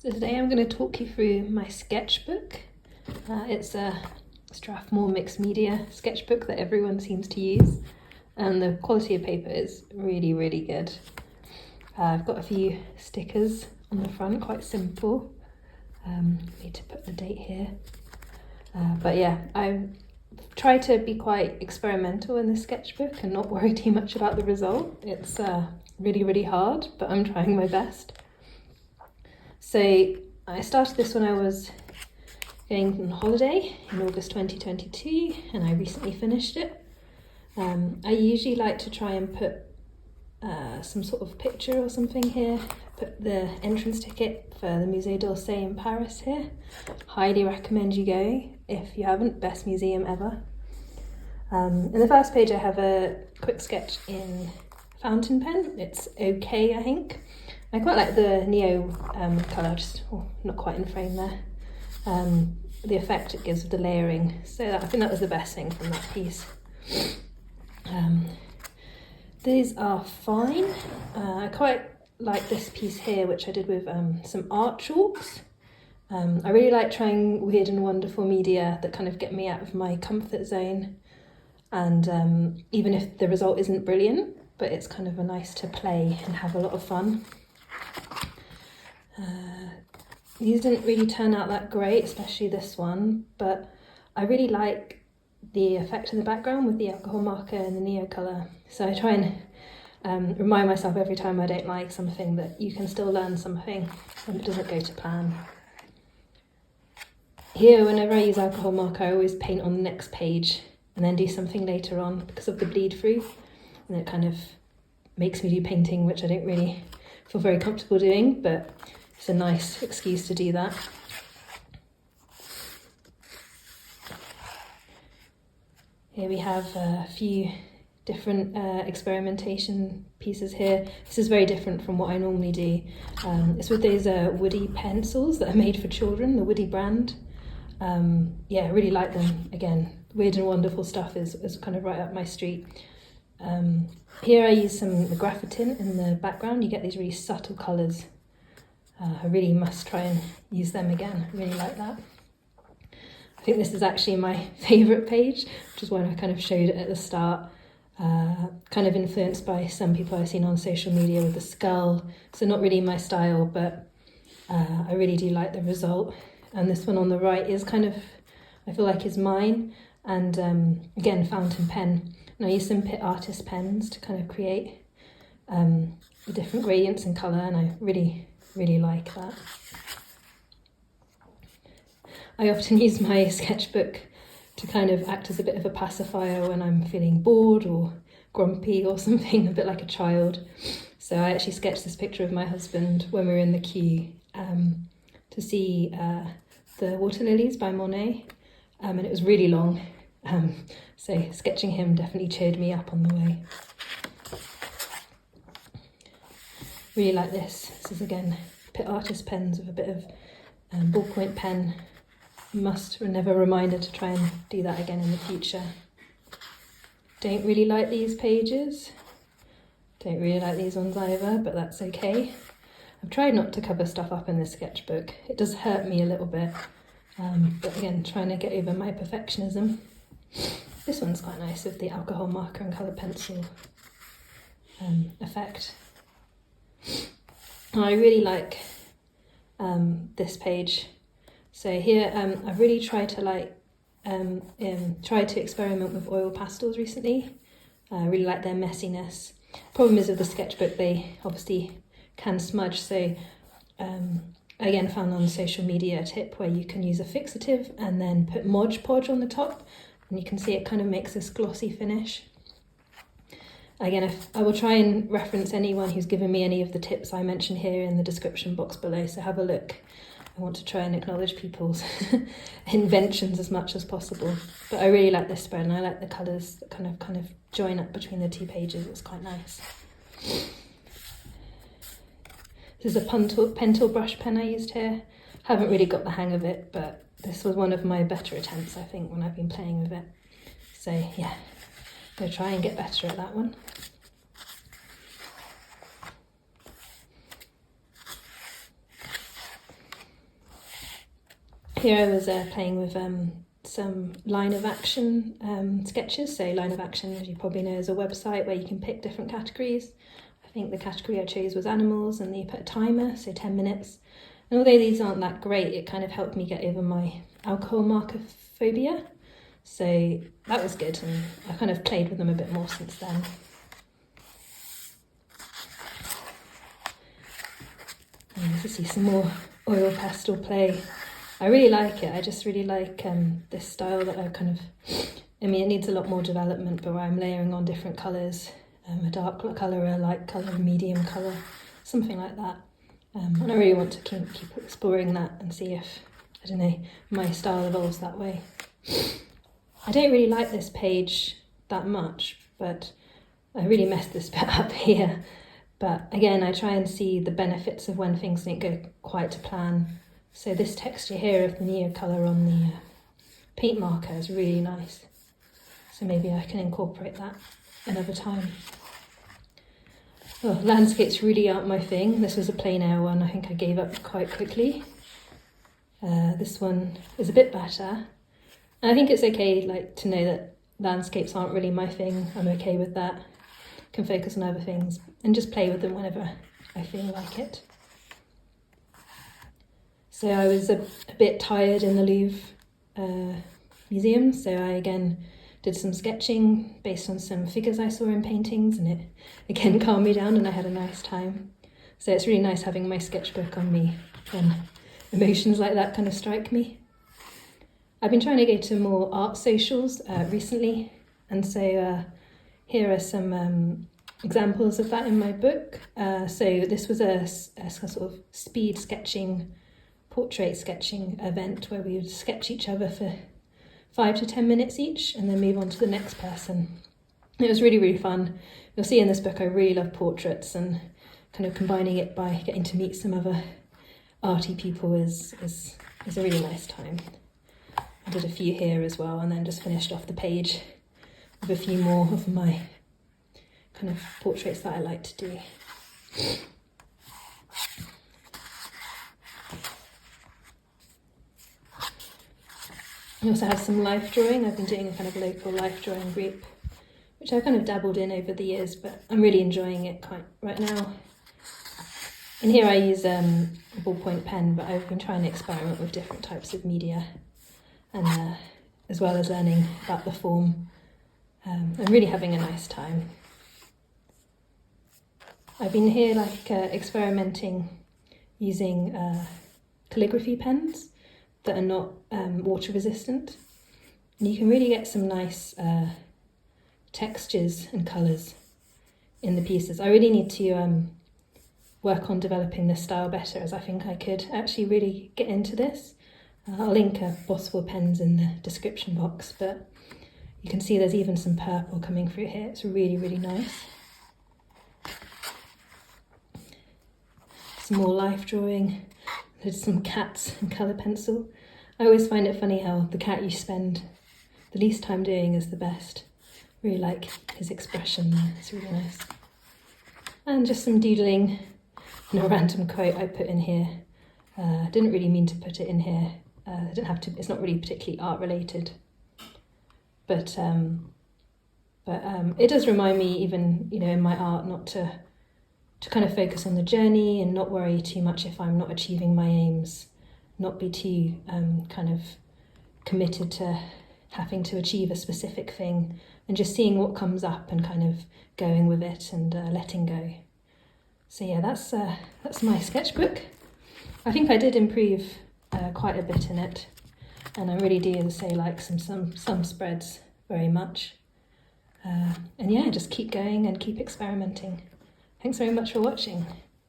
So today I'm going to talk you through my sketchbook. It's a Strathmore mixed media sketchbook that everyone seems to use, and the quality of paper is really, really good. I've got a few stickers on the front, quite simple. Need to put the date here. But yeah, I try to be quite experimental in this sketchbook and not worry too much about the result. It's really, really hard, but I'm trying my best. So I started this when I was going on holiday in August 2022, and I recently finished it. I usually like to try and put some sort of picture or something here, put the entrance ticket for the Musée d'Orsay in Paris here. Highly recommend you go if you haven't, best museum ever. In the first page I have a quick sketch in fountain pen. It's okay, I think. I quite like the neo colour, just not quite in frame there. The effect it gives with the layering. So I think that was the best thing from that piece. These are fine. I quite like this piece here, which I did with some art chalks. I really like trying weird and wonderful media that kind of get me out of my comfort zone. And even if the result isn't brilliant, but it's kind of nice to play and have a lot of fun. These didn't really turn out that great, especially this one, but I really like the effect in the background with the alcohol marker and the neo colour. So I try and remind myself every time I don't like something that you can still learn something when it doesn't go to plan. Here, whenever I use alcohol marker, I always paint on the next page and then do something later on because of the bleed through, and it kind of makes me do painting, which I don't really feel very comfortable doing, but it's a nice excuse to do that. Here we have a few different experimentation pieces here. This is very different from what I normally do. It's with those woody pencils that are made for children, the Woody brand. Yeah, I really like them. Again, weird and wonderful stuff is kind of right up my street. Here I use some graphitint in the background. You get these really subtle colours. I really must try and use them again. I really like that. I think this is actually my favourite page, which is one I kind of showed it at the start. Kind of influenced by some people I've seen on social media with the skull. So not really my style, but I really do like the result. And this one on the right is kind of, I feel like is mine. And again, fountain pen. And I use some Pitt Artist pens to kind of create the different gradients and colour, and I really like that. I often use my sketchbook to kind of act as a bit of a pacifier when I'm feeling bored or grumpy or something, a bit like a child. So I actually sketched this picture of my husband when we were in the queue to see the Water Lilies by Monet, and it was really long. So sketching him definitely cheered me up on the way. Really like this. This is again Pitt Artist pens with a bit of ballpoint pen. Never reminder to try and do that again in the future. Don't really like these pages. Don't really like these ones either, but that's okay. I've tried not to cover stuff up in this sketchbook. It does hurt me a little bit, but again, trying to get over my perfectionism. This one's quite nice with the alcohol marker and coloured pencil effect. I really like this page. So here I've really tried to try to experiment with oil pastels recently. I really like their messiness. Problem is with the sketchbook, they obviously can smudge. So again, found on social media a tip where you can use a fixative and then put Mod Podge on the top, and you can see it kind of makes this glossy finish. Again, I will try and reference anyone who's given me any of the tips I mention here in the description box below, so have a look. I want to try and acknowledge people's inventions as much as possible. But I really like this spread, and I like the colours that kind of join up between the two pages. It's quite nice. This is a Pentel brush pen I used here. Haven't really got the hang of it, but this was one of my better attempts, I think, when I've been playing with it. So yeah, go try and get better at that one. Here I was playing with some line of action sketches. So line of action, as you probably know, is a website where you can pick different categories. I think the category I chose was animals, and then you put a timer, so 10 minutes. And although these aren't that great, it kind of helped me get over my alcohol marker phobia. So that was good, and I kind of played with them a bit more since then. And to see some more oil pastel play. I really like it. I just really like this style that I mean, it needs a lot more development, but where I'm layering on different colours, a dark colour, a light colour, a medium colour, something like that. And I really want to keep exploring that and see if, I don't know, my style evolves that way. I don't really like this page that much, but I really messed this bit up here. But again, I try and see the benefits of when things don't go quite to plan. So this texture here of the neo colour on the paint marker is really nice. So maybe I can incorporate that another time. Oh, landscapes really aren't my thing. This was a plein air one. I think I gave up quite quickly. This one is a bit better. And I think it's okay, like, to know that landscapes aren't really my thing. I'm okay with that. Can focus on other things and just play with them whenever I feel like it. So I was a bit tired in the Louvre Museum, so I again did some sketching based on some figures I saw in paintings, and it again calmed me down and I had a nice time. So it's really nice having my sketchbook on me when emotions like that kind of strike me. I've been trying to go to more art socials recently, and so here are some examples of that in my book. So this was a sort of speed sketching, portrait sketching event where we would sketch each other for 5 to 10 minutes each and then move on to the next person. It was really, really fun. You'll see in this book I really love portraits, and kind of combining it by getting to meet some other arty people is a really nice time. I did a few here as well, and then just finished off the page with a few more of my kind of portraits that I like to do. I also have some life drawing. I've been doing a kind of local life drawing group, which I've kind of dabbled in over the years, but I'm really enjoying it quite right now. And here I use a ballpoint pen, but I've been trying to experiment with different types of media, and as well as learning about the form. I'm really having a nice time. I've been here experimenting using calligraphy pens that are not water resistant. And you can really get some nice textures and colours in the pieces. I really need to work on developing this style better, as I think I could actually really get into this. I'll link possible pens in the description box, but you can see there's even some purple coming through here. It's really, really nice. Some more life drawing. There's some cats and colour pencil. I always find it funny how the cat you spend the least time doing is the best. Really like his expression there, it's really nice. And just some doodling and a random quote I put in here. Didn't really mean to put it in here. I didn't have to. It's not really particularly art related, but it does remind me, even in my art, not to kind of focus on the journey and not worry too much if I'm not achieving my aims, not be too kind of committed to having to achieve a specific thing, and just seeing what comes up and kind of going with it and letting go. So yeah, that's my sketchbook. I think I did improve quite a bit in it, and I really do, as I say, like some spreads very much. And yeah, just keep going and keep experimenting. Thanks very much for watching.